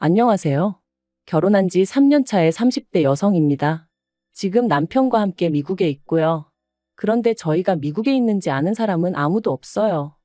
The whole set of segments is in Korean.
안녕하세요. 결혼한 지 3년 차의 30대 여성입니다. 지금 남편과 함께 미국에 있고요. 그런데 저희가 미국에 있는지 아는 사람은 아무도 없어요.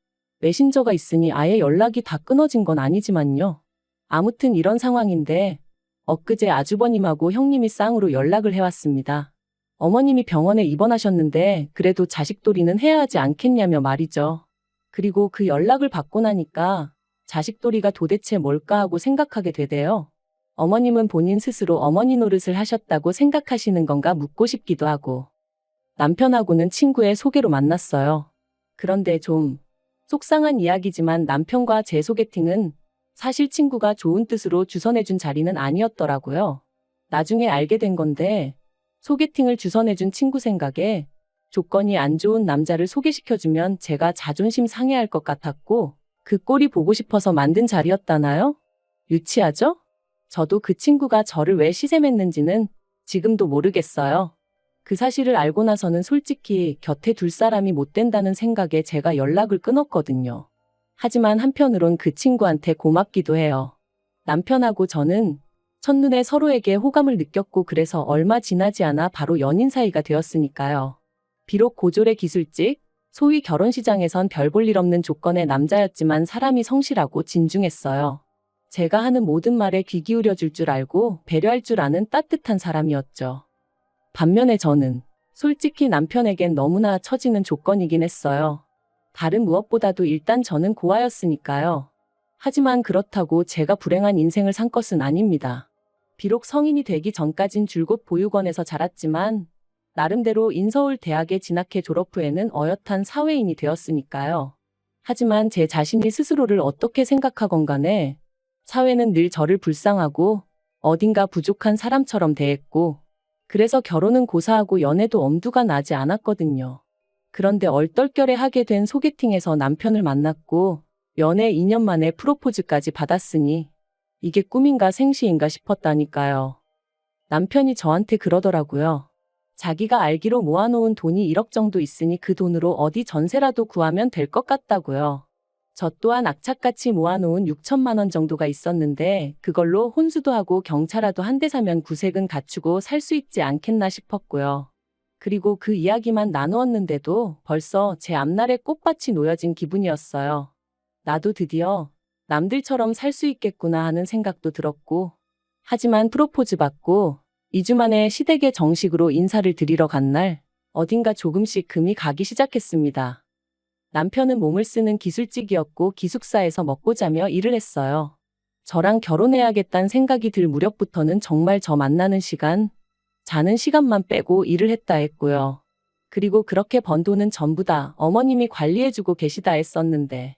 메신저가 있으니 아예 연락이 다 끊어진 건 아니지만요. 아무튼 이런 상황인데 엊그제 아주버님하고 형님이 쌍으로 연락을 해왔습니다. 어머님이 병원에 입원하셨는데 그래도 자식돌이는 해야 하지 않겠냐며 말이죠. 그리고 그 연락을 받고 나니까 자식돌이가 도대체 뭘까 하고 생각하게 되대요. 어머님은 본인 스스로 어머니 노릇을 하셨다고 생각하시는 건가 묻고 싶기도 하고. 남편하고는 친구의 소개로 만났어요. 그런데 좀 속상한 이야기지만 남편과 제 소개팅은 사실 친구가 좋은 뜻으로 주선해준 자리는 아니었더라고요. 나중에 알게 된 건데 소개팅을 주선해준 친구 생각에 조건이 안 좋은 남자를 소개시켜주면 제가 자존심 상해할 것 같았고 그 꼴이 보고 싶어서 만든 자리였다나요? 유치하죠? 저도 그 친구가 저를 왜 시샘했는지는 지금도 모르겠어요. 그 사실을 알고 나서는 솔직히 곁에 둘 사람이 못 된다는 생각에 제가 연락을 끊었거든요. 하지만 한편으론 그 친구한테 고맙기도 해요. 남편하고 저는 첫눈에 서로에게 호감을 느꼈고 그래서 얼마 지나지 않아 바로 연인 사이가 되었으니까요. 비록 고졸의 기술직, 소위 결혼시장에선 별 볼 일 없는 조건의 남자였지만 사람이 성실하고 진중했어요. 제가 하는 모든 말에 귀 기울여 줄 줄 알고 배려할 줄 아는 따뜻한 사람이었죠. 반면에 저는 솔직히 남편에겐 너무나 처지는 조건이긴 했어요. 다른 무엇보다도 일단 저는 고아였으니까요. 하지만 그렇다고 제가 불행한 인생을 산 것은 아닙니다. 비록 성인이 되기 전까진 줄곧 보육원에서 자랐지만 나름대로 인서울 대학에 진학해 졸업 후에는 어엿한 사회인이 되었으니까요. 하지만 제 자신이 스스로를 어떻게 생각하건 간에 사회는 늘 저를 불쌍하고 어딘가 부족한 사람처럼 대했고 그래서 결혼은 고사하고 연애도 엄두가 나지 않았거든요. 그런데 얼떨결에 하게 된 소개팅에서 남편을 만났고 연애 2년 만에 프로포즈까지 받았으니 이게 꿈인가 생시인가 싶었다니까요. 남편이 저한테 그러더라고요. 자기가 알기로 모아놓은 돈이 1억 정도 있으니 그 돈으로 어디 전세라도 구하면 될 것 같다고요. 저 또한 악착같이 모아놓은 6천만 원 정도가 있었는데 그걸로 혼수도 하고 경차라도 한 대 사면 구색은 갖추고 살 수 있지 않겠나 싶었고요. 그리고 그 이야기만 나누었는데도 벌써 제 앞날에 꽃밭이 놓여진 기분이었어요. 나도 드디어 남들처럼 살 수 있겠구나 하는 생각도 들었고 하지만 프로포즈 받고 2주 만에 시댁에 정식으로 인사를 드리러 간 날 어딘가 조금씩 금이 가기 시작했습니다. 남편은 몸을 쓰는 기술직이었고 기숙사에서 먹고 자며 일을 했어요. 저랑 결혼해야겠다는 생각이 들 무렵부터는 정말 저 만나는 시간, 자는 시간만 빼고 일을 했다 했고요. 그리고 그렇게 번 돈은 전부 다 어머님이 관리해주고 계시다 했었는데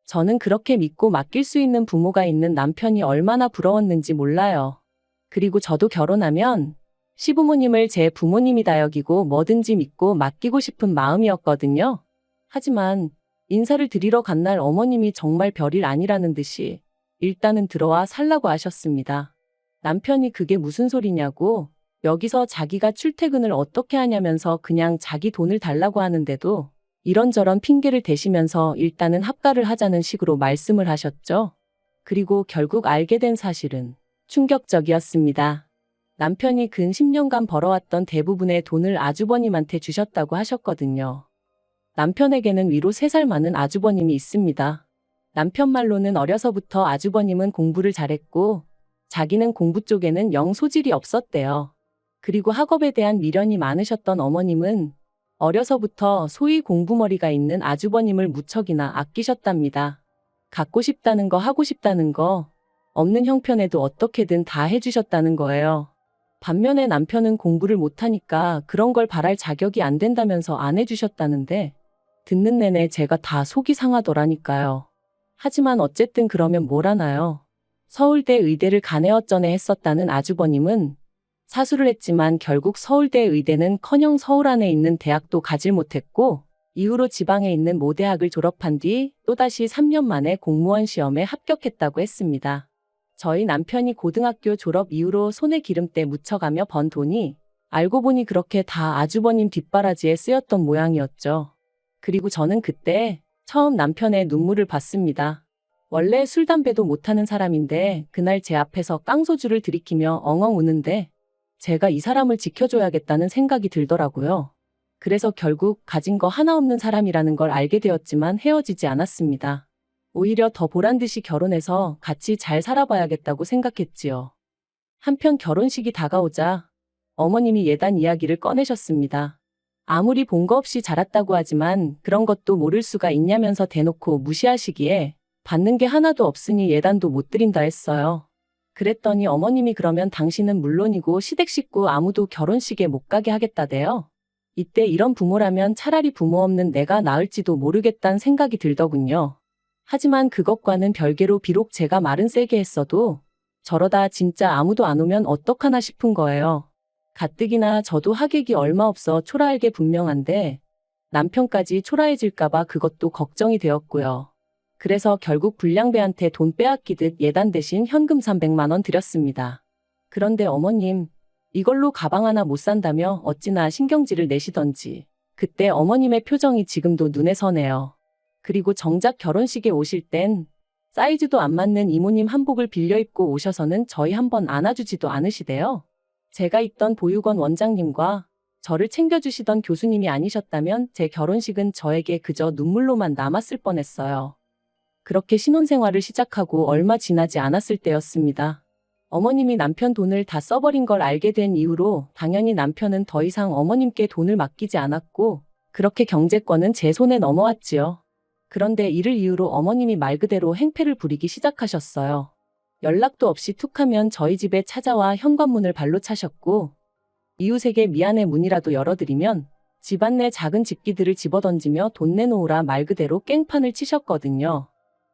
저는 그렇게 믿고 맡길 수 있는 부모가 있는 남편이 얼마나 부러웠는지 몰라요. 그리고 저도 결혼하면 시부모님을 제 부모님이다 여기고 뭐든지 믿고 맡기고 싶은 마음이었거든요. 하지만 인사를 드리러 간 날 어머님이 정말 별일 아니라는 듯이 일단은 들어와 살라고 하셨습니다. 남편이 그게 무슨 소리냐고 여기서 자기가 출퇴근을 어떻게 하냐면서 그냥 자기 돈을 달라고 하는데도 이런저런 핑계를 대시면서 일단은 합가를 하자는 식으로 말씀을 하셨죠. 그리고 결국 알게 된 사실은 충격적이었습니다. 남편이 근 10년간 벌어왔던 대부분의 돈을 아주버님한테 주셨다고 하셨거든요. 남편에게는 위로 3살 많은 아주버님이 있습니다. 남편 말로는 어려서부터 아주버님은 공부를 잘했고 자기는 공부 쪽에는 영 소질이 없었대요. 그리고 학업에 대한 미련이 많으셨던 어머님은 어려서부터 소위 공부머리가 있는 아주버님을 무척이나 아끼셨답니다. 갖고 싶다는 거 하고 싶다는 거 없는 형편에도 어떻게든 다 해주셨다는 거예요. 반면에 남편은 공부를 못하니까 그런 걸 바랄 자격이 안 된다면서 안 해주셨다는데 듣는 내내 제가 다 속이 상하더라니까요. 하지만 어쨌든 그러면 뭘 하나요? 서울대 의대를 간에어쩌네 했었다는 아주버님은 사수를 했지만 결국 서울대 의대는커녕 서울 안에 있는 대학도 가질 못했고 이후로 지방에 있는 모 대학을 졸업한 뒤 또다시 3년 만에 공무원 시험에 합격했다고 했습니다. 저희 남편이 고등학교 졸업 이후로 손에 기름때 묻혀가며 번 돈이 알고 보니 그렇게 다 아주버님 뒷바라지에 쓰였던 모양이었죠. 그리고 저는 그때 처음 남편의 눈물을 봤습니다. 원래 술 담배도 못하는 사람인데 그날 제 앞에서 깡소주를 들이키며 엉엉 우는데 제가 이 사람을 지켜줘야겠다는 생각이 들더라고요. 그래서 결국 가진 거 하나 없는 사람이라는 걸 알게 되었지만 헤어지지 않았습니다. 오히려 더 보란듯이 결혼해서 같이 잘 살아봐야겠다고 생각했지요. 한편 결혼식이 다가오자 어머님이 예단 이야기를 꺼내셨습니다. 아무리 본거 없이 자랐다고 하지만 그런 것도 모를 수가 있냐면서 대놓고 무시하시기에 받는 게 하나도 없으니 예단도 못 드린다 했어요. 그랬더니 어머님이 그러면 당신은 물론이고 시댁 식구 아무도 결혼식에 못 가게 하겠다대요. 이때 이런 부모라면 차라리 부모 없는 내가 나을지도 모르겠다는 생각이 들더군요. 하지만 그것과는 별개로 비록 제가 말은 세게 했어도 저러다 진짜 아무도 안 오면 어떡하나 싶은 거예요. 가뜩이나 저도 하객이 얼마 없어 초라할 게 분명한데 남편까지 초라해질까봐 그것도 걱정이 되었고요. 그래서 결국 불량배한테 돈 빼앗기듯 예단 대신 현금 300만 원 드렸습니다. 그런데 어머님, 이걸로 가방 하나 못 산다며 어찌나 신경질을 내시던지 그때 어머님의 표정이 지금도 눈에 서네요. 그리고 정작 결혼식에 오실 땐 사이즈도 안 맞는 이모님 한복을 빌려 입고 오셔서는 저희 한번 안아주지도 않으시대요. 제가 있던 보육원 원장님과 저를 챙겨주시던 교수님이 아니셨다면 제 결혼식은 저에게 그저 눈물로만 남았을 뻔했어요. 그렇게 신혼생활을 시작하고 얼마 지나지 않았을 때였습니다. 어머님이 남편 돈을 다 써버린 걸 알게 된 이후로 당연히 남편은 더 이상 어머님께 돈을 맡기지 않았고 그렇게 경제권은 제 손에 넘어왔지요. 그런데 이를 이유로 어머님이 말 그대로 행패를 부리기 시작하셨어요. 연락도 없이 툭하면 저희 집에 찾아와 현관문을 발로 차셨고 이웃에게 미안해 문이라도 열어드리면 집안 내 작은 집기들을 집어던지며 돈 내놓으라 말 그대로 깽판을 치셨거든요.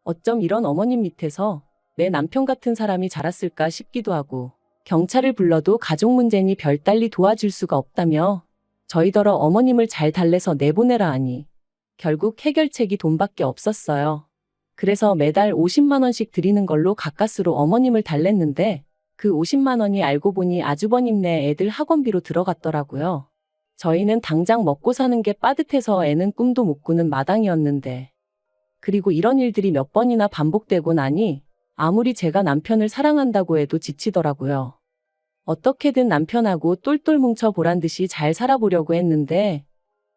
어쩜 이런 어머님 밑에서 내 남편 같은 사람이 자랐을까 싶기도 하고 경찰을 불러도 가족 문제니 별달리 도와줄 수가 없다며 저희더러 어머님을 잘 달래서 내보내라 하니 결국 해결책이 돈밖에 없었어요. 그래서 매달 50만 원씩 드리는 걸로 가까스로 어머님을 달랬는데 그 50만 원이 알고 보니 아주버님네 애들 학원비로 들어갔더라고요. 저희는 당장 먹고 사는 게 빠듯해서 애는 꿈도 못 꾸는 마당이었는데 그리고 이런 일들이 몇 번이나 반복되고 나니 아무리 제가 남편을 사랑한다고 해도 지치더라고요. 어떻게든 남편하고 똘똘 뭉쳐 보란 듯이 잘 살아보려고 했는데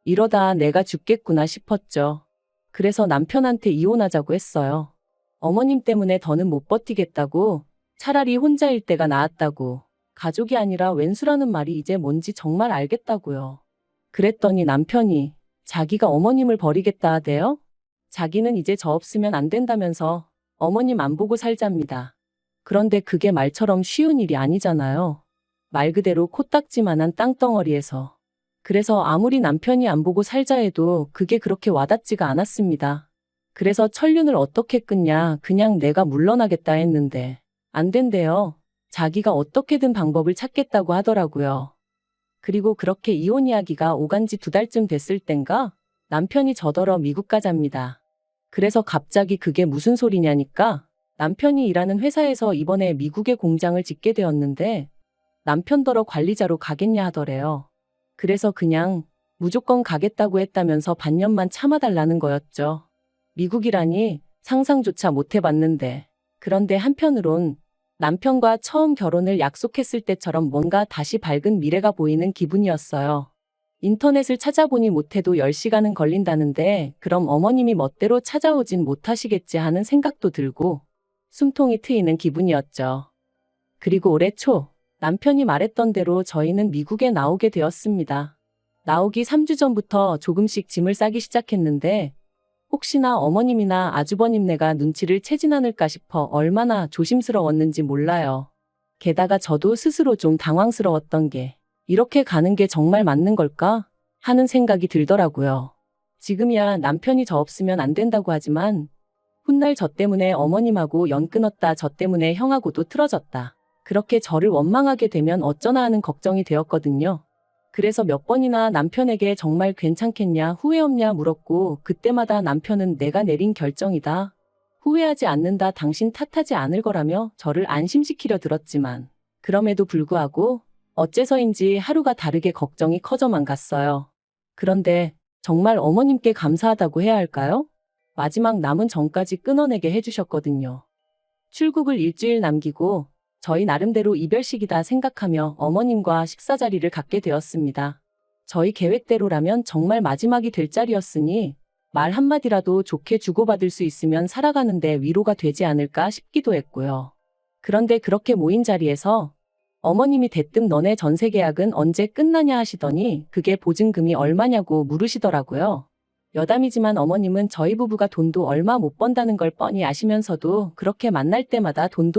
이러다 내가 죽겠구나 싶었죠. 그래서 남편한테 이혼하자고 했어요. 어머님 때문에 더는 못 버티겠다고 차라리 혼자일 때가 나았다고 가족이 아니라 왼수라는 말이 이제 뭔지 정말 알겠다고요. 그랬더니 남편이 자기가 어머님을 버리겠다 하대요. 자기는 이제 저 없으면 안 된다면서 어머님 안 보고 살잡니다. 그런데 그게 말처럼 쉬운 일이 아니잖아요. 말 그대로 코딱지만한 땅덩어리에서. 그래서 아무리 남편이 안 보고 살자 해도 그게 그렇게 와닿지가 않았습니다. 그래서 천륜을 어떻게 끊냐 그냥 내가 물러나겠다 했는데 안 된대요. 자기가 어떻게든 방법을 찾겠다고 하더라고요. 그리고 그렇게 이혼 이야기가 오간 지 2달쯤 됐을 땐가 남편이 저더러 미국 가자입니다. 그래서 갑자기 그게 무슨 소리냐니까 남편이 일하는 회사에서 이번에 미국에 공장을 짓게 되었는데 남편더러 관리자로 가겠냐 하더래요. 그래서 그냥 무조건 가겠다고 했다면서 반년만 참아달라는 거였죠. 미국이라니 상상조차 못 해봤는데. 그런데 한편으론 남편과 처음 결혼을 약속했을 때처럼 뭔가 다시 밝은 미래가 보이는 기분이었어요. 인터넷을 찾아보니 못해도 10시간은 걸린다는데 그럼 어머님이 멋대로 찾아오진 못하시겠지 하는 생각도 들고 숨통이 트이는 기분이었죠. 그리고 올해 초 남편이 말했던 대로 저희는 미국에 나오게 되었습니다. 나오기 3주 전부터 조금씩 짐을 싸기 시작했는데 혹시나 어머님이나 아주버님네가 눈치를 채진 않을까 싶어 얼마나 조심스러웠는지 몰라요. 게다가 저도 스스로 좀 당황스러웠던 게 이렇게 가는 게 정말 맞는 걸까 하는 생각이 들더라고요. 지금이야 남편이 저 없으면 안 된다고 하지만 훗날 저 때문에 어머님하고 연 끊었다 저 때문에 형하고도 틀어졌다. 그렇게 저를 원망하게 되면 어쩌나 하는 걱정이 되었거든요. 그래서 몇 번이나 남편에게 정말 괜찮겠냐 후회 없냐 물었고 그때마다 남편은 내가 내린 결정이다. 후회하지 않는다 당신 탓하지 않을 거라며 저를 안심시키려 들었지만 그럼에도 불구하고 어째서인지 하루가 다르게 걱정이 커져만 갔어요. 그런데 정말 어머님께 감사하다고 해야 할까요? 마지막 남은 전까지 끊어내게 해주셨거든요. 출국을 일주일 남기고 저희 나름대로 이별식이다 생각하며 어머님과 식사 자리를 갖게 되었습니다. 저희 계획대로라면 정말 마지막이 될 자리였으니 말 한마디라도 좋게 주고받을 수 있으면 살아가는데 위로가 되지 않을까 싶기도 했고요. 그런데 그렇게 모인 자리에서 어머님이 대뜸 너네 전세 계약은 언제 끝나냐 하시더니 그게 보증금이 얼마냐고 물으시더라고요. 여담이지만 어머님은 저희 부부가 돈도 얼마 못 번다는 걸 뻔히 아시면서도 그렇게 만날 때마다 돈.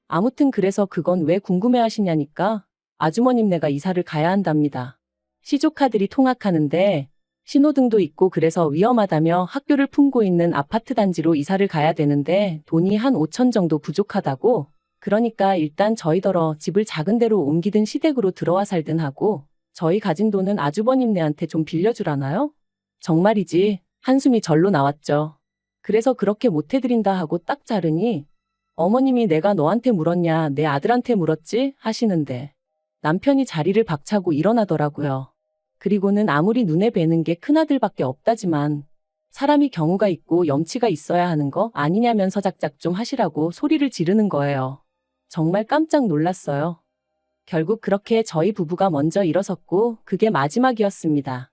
아무튼 그래서 그건 왜 궁금해하시냐니까 아주머님네가 이사를 가야 한답니다. 시조카들이 통학하는데 신호등도 있고 그래서 위험하다며 학교를 품고 있는 아파트 단지로 이사를 가야 되는데 돈이 한 5천 정도 부족하다고. 그러니까 일단 저희더러 집을 작은 데로 옮기든 시댁으로 들어와 살든 하고 저희 가진 돈은 아주버님네한테 좀 빌려주라나요? 정말이지 한숨이 절로 나왔죠. 그래서 그렇게 못해드린다 하고 딱 자르니 어머님이 내가 너한테 물었냐 내 아들한테 물었지 하시는데 남편이 자리를 박차고 일어나더라고요. 그리고는 아무리 눈에 뵈는 게 큰아들밖에 없다지만 사람이 경우가 있고 염치가 있어야 하는 거 아니냐면서 작작 좀 하시라고 소리를 지르는 거예요. 정말 깜짝 놀랐어요. 결국 그렇게 저희 부부가 먼저 일어섰고 그게 마지막이었습니다.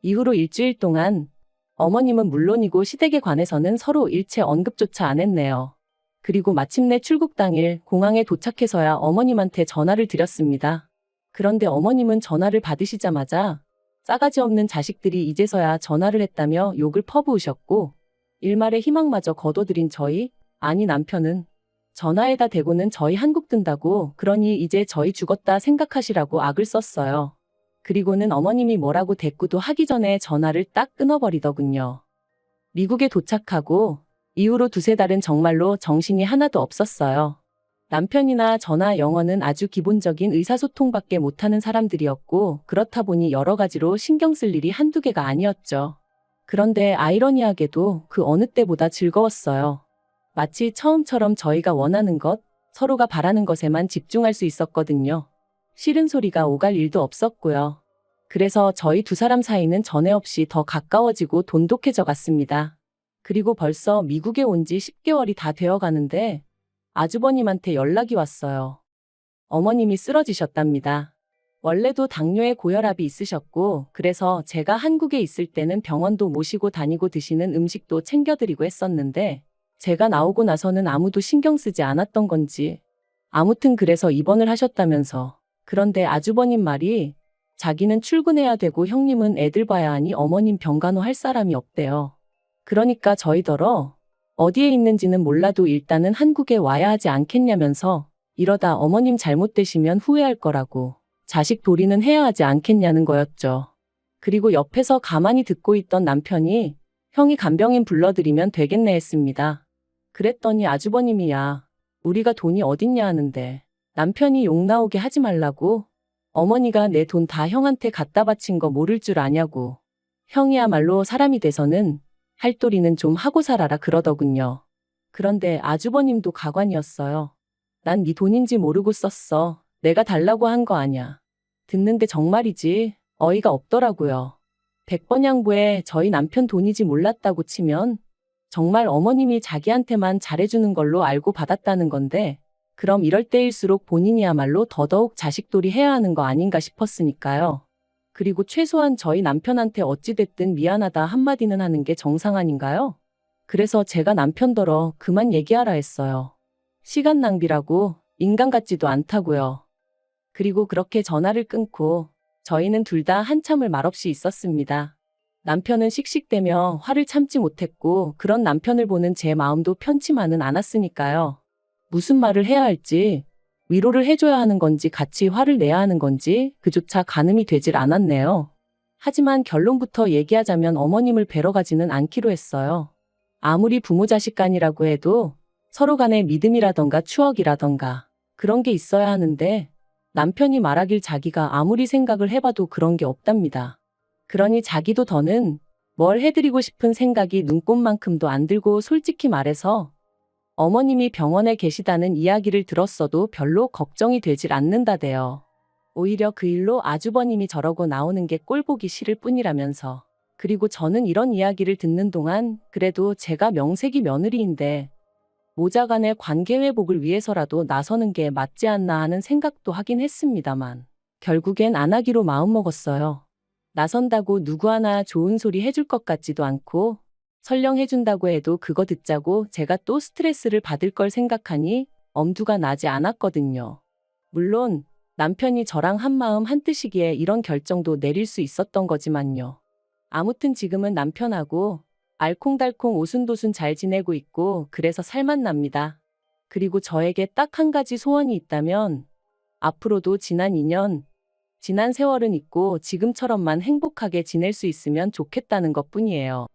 이후로 일주일 동안 어머님은 물론이고 시댁에 관해서는 서로 일체 언급조차 안 했네요. 그리고 마침내 출국 당일 공항에 도착해서야 어머님한테 전화를 드렸습니다. 그런데 어머님은 전화를 받으시자마자 싸가지 없는 자식들이 이제서야 전화를 했다며 욕을 퍼부으셨고 일말의 희망마저 거둬들인 저희, 아니 남편은 전화에다 대고는 저희 한국 든다고 그러니 이제 저희 죽었다 생각하시라고 악을 썼어요. 그리고는 어머님이 뭐라고 대꾸도 하기 전에 전화를 딱 끊어버리더군요. 미국에 도착하고 이후로 두세 달은 정말로 정신이 하나도 없었어요. 남편이나 저나 영어는 아주 기본적인 의사소통밖에 못하는 사람들이었고 그렇다 보니 여러 가지로 신경 쓸 일이 한두 개가 아니었죠. 그런데 아이러니하게도 그 어느 때보다 즐거웠어요. 마치 처음처럼 저희가 원하는 것, 서로가 바라는 것에만 집중할 수 있었거든요. 싫은 소리가 오갈 일도 없었고요. 그래서 저희 두 사람 사이는 전에 없이 더 가까워지고 돈독해져 갔습니다. 그리고 벌써 미국에 온 지 10개월이 다 되어 가는데 아주버님한테 연락이 왔어요. 어머님이 쓰러지셨답니다. 원래도 당뇨에 고혈압이 있으셨고 그래서 제가 한국에 있을 때는 병원도 모시고 다니고 드시는 음식도 챙겨드리고 했었는데 제가 나오고 나서는 아무도 신경 쓰지 않았던 건지 아무튼 그래서 입원을 하셨다면서. 그런데 아주버님 말이 자기는 출근해야 되고 형님은 애들 봐야 하니 어머님 병간호 할 사람이 없대요. 그러니까 저희더러 어디에 있는지는 몰라도 일단은 한국에 와야 하지 않겠냐면서 이러다 어머님 잘못되시면 후회할 거라고 자식 도리는 해야 하지 않겠냐는 거였죠. 그리고 옆에서 가만히 듣고 있던 남편이 형이 간병인 불러드리면 되겠네 했습니다. 그랬더니 아주버님이야 우리가 돈이 어딨냐 하는데 남편이 욕 나오게 하지 말라고 어머니가 내 돈 다 형한테 갖다 바친 거 모를 줄 아냐고 형이야말로 사람이 돼서는 할 도리는 좀 하고 살아라 그러더군요. 그런데 아주버님도 가관이었어요. 난 네 돈인지 모르고 썼어. 내가 달라고 한 거 아냐. 듣는데 정말이지 어이가 없더라고요. 100번 양보해 저희 남편 돈이지 몰랐다고 치면 정말 어머님이 자기한테만 잘해주는 걸로 알고 받았다는 건데 그럼 이럴 때일수록 본인이야말로 더더욱 자식돌이 해야 하는 거 아닌가 싶었으니까요. 그리고 최소한 저희 남편한테 어찌됐든 미안하다 한마디는 하는 게 정상 아닌가요? 그래서 제가 남편더러 그만 얘기하라 했어요. 시간 낭비라고 인간 같지도 않다고요. 그리고 그렇게 전화를 끊고 저희는 둘 다 한참을 말없이 있었습니다. 남편은 씩씩대며 화를 참지 못했고 그런 남편을 보는 제 마음도 편치만은 않았으니까요. 무슨 말을 해야 할지 위로를 해줘야 하는 건지 같이 화를 내야 하는 건지 그조차 가늠이 되질 않았네요. 하지만 결론부터 얘기하자면 어머님을 뵈러 가지는 않기로 했어요. 아무리 부모 자식 간이라고 해도 서로 간의 믿음이라던가 추억이라던가 그런 게 있어야 하는데 남편이 말하길 자기가 아무리 생각을 해봐도 그런 게 없답니다. 그러니 자기도 더는 뭘 해드리고 싶은 생각이 눈꼽만큼도 안 들고 솔직히 말해서 어머님이 병원에 계시다는 이야기를 들었어도 별로 걱정이 되질 않는다대요. 오히려 그 일로 아주버님이 저러고 나오는 게 꼴보기 싫을 뿐이라면서. 그리고 저는 이런 이야기를 듣는 동안 그래도 제가 명색이 며느리인데 모자간의 관계 회복을 위해서라도 나서는 게 맞지 않나 하는 생각도 하긴 했습니다만 결국엔 안 하기로 마음먹었어요. 나선다고 누구 하나 좋은 소리 해줄 것 같지도 않고 설령 해준다고 해도 그거 듣자고 제가 또 스트레스를 받을 걸 생각하니 엄두가 나지 않았거든요. 물론 남편이 저랑 한마음 한뜻이기에 이런 결정도 내릴 수 있었던 거지만요. 아무튼 지금은 남편하고 알콩달콩 오순도순 잘 지내고 있고 그래서 살맛납니다. 그리고 저에게 딱 한 가지 소원이 있다면 앞으로도 지난 2년, 지난 세월은 있고 지금처럼만 행복하게 지낼 수 있으면 좋겠다는 것뿐이에요.